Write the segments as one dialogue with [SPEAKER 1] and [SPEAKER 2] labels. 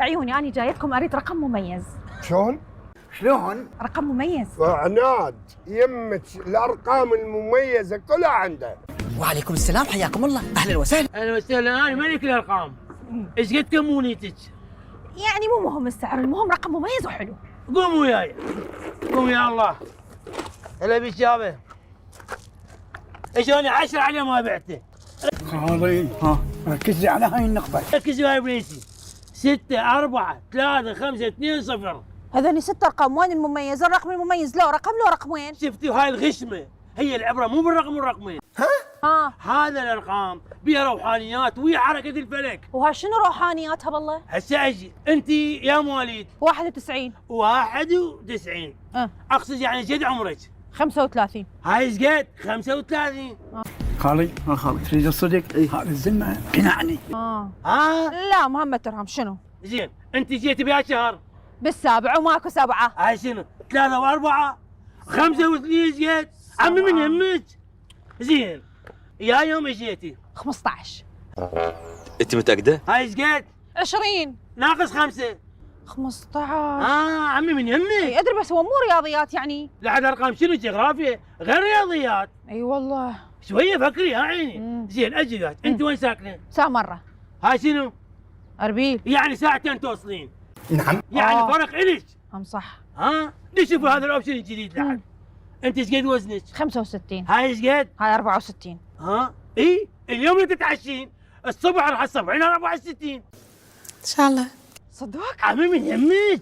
[SPEAKER 1] عيوني أنا جايتكم أريد رقم مميز.
[SPEAKER 2] شلون؟
[SPEAKER 1] رقم مميز.
[SPEAKER 2] عناد يمك الارقام المميزه كلها عنده.
[SPEAKER 3] وعليكم السلام، حياكم الله، اهلا وسهلا.
[SPEAKER 4] اهلا وسهلا، انا ملك الارقام. ايش قد كمونيتك؟
[SPEAKER 1] يعني مو مهم السعر، المهم رقم مميز وحلو.
[SPEAKER 4] قوم وياي، قوم يا الله. هلا بيك يابا. اجوني 10 على ما بعته.
[SPEAKER 5] خالي ركزي على هاي النقطة.
[SPEAKER 4] ركزي وياي بنيسي. 6 4 3 5 2 0.
[SPEAKER 1] هذول 6 أرقام، وين المميز؟ الرقم المميز له رقمين.
[SPEAKER 4] شفتوا هاي الغشمه؟ هي العبره مو بالرقم والرقمين. هذا الارقام بيها روحانيات ويا حركه الفلك.
[SPEAKER 1] وها شنو روحانياتها بالله؟
[SPEAKER 4] هسه اجي انت يا مواليد
[SPEAKER 1] 91
[SPEAKER 4] 91. اقصد يعني قد عمرك؟
[SPEAKER 1] 35.
[SPEAKER 4] هاي ايش قد؟ 35.
[SPEAKER 5] خالي تريد الصدق؟ هذه الزلمة قنعني.
[SPEAKER 1] لا محمد ترهم شنو؟
[SPEAKER 4] زين انت جيتي بها شهر
[SPEAKER 1] بالسابع وماكو سبعة.
[SPEAKER 4] هاي شنو؟ 3 و4 5 و2 ايش قد؟ عمي من يمك. زين يا يوم اجيتي
[SPEAKER 1] 15.
[SPEAKER 6] انت متاكده؟
[SPEAKER 4] هاي ايش قد؟
[SPEAKER 1] 20
[SPEAKER 4] ناقص 5.
[SPEAKER 1] 15.
[SPEAKER 4] عمي من يمك.
[SPEAKER 1] اي ادري بس هو مو رياضيات يعني.
[SPEAKER 4] لحد ارقام شنو؟ جغرافيا غير رياضيات.
[SPEAKER 1] اي والله.
[SPEAKER 4] شويه فكري يا عيني. زين اجي قاعد انت وين ساكنه؟
[SPEAKER 1] سامرة.
[SPEAKER 4] هاي شنو؟
[SPEAKER 1] اربيل.
[SPEAKER 4] يعني ساعتين توصلين.
[SPEAKER 5] نعم.
[SPEAKER 4] يعني فرق الك.
[SPEAKER 1] صح.
[SPEAKER 4] شوفوا هذا الاوبشن الجديد لحد. انت ايش قد وزنك؟
[SPEAKER 1] 65.
[SPEAKER 4] هاي ايش قد؟
[SPEAKER 1] هاي 64.
[SPEAKER 4] اي اليوم اللي تتعشين الصبح راح الصبحين 64
[SPEAKER 3] ان شاء الله.
[SPEAKER 1] صدق؟
[SPEAKER 4] عمي من يمك.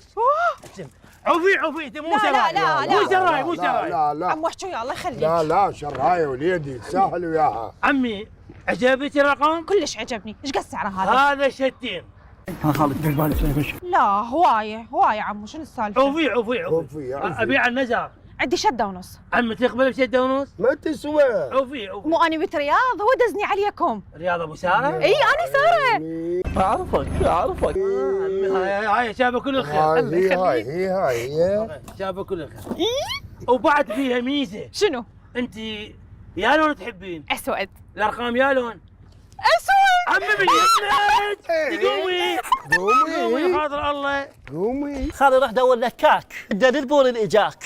[SPEAKER 4] عوفي انت مو شراي. مو شراي.
[SPEAKER 2] لا
[SPEAKER 1] عم وحشو يا الله يخليك.
[SPEAKER 2] لا شرايه وليدي سهل وياها.
[SPEAKER 4] عمي عجبك الرقم؟
[SPEAKER 1] كلش عجبني. ايش قد سعره هذا؟
[SPEAKER 4] هذا شتين.
[SPEAKER 5] خالي دير بالك لا يغش.
[SPEAKER 1] لا هوايه عمو، شنو السالفه؟
[SPEAKER 4] عوفي ابيع النزار.
[SPEAKER 1] عندي شده ونص.
[SPEAKER 4] عمي تقبل بشده ونص؟
[SPEAKER 2] ما تسوى.
[SPEAKER 4] عوفي
[SPEAKER 1] مو اني بنت رياض، هو دزني عليكم.
[SPEAKER 4] رياض ابو ساره؟
[SPEAKER 1] اي انا ساره.
[SPEAKER 5] اعرفك.
[SPEAKER 4] هاي شابه كل الخير.
[SPEAKER 2] هي
[SPEAKER 4] شابه كل الخير. وبعد فيها ميزه.
[SPEAKER 1] شنو؟
[SPEAKER 4] انت يا لون تحبين؟
[SPEAKER 1] اسود.
[SPEAKER 4] الارقام يا لون؟
[SPEAKER 1] اسود.
[SPEAKER 4] عمي من يمك. قومي خاطر الله.
[SPEAKER 2] قومي.
[SPEAKER 3] خالي راح دور لك كاك، دل البول الاجاك.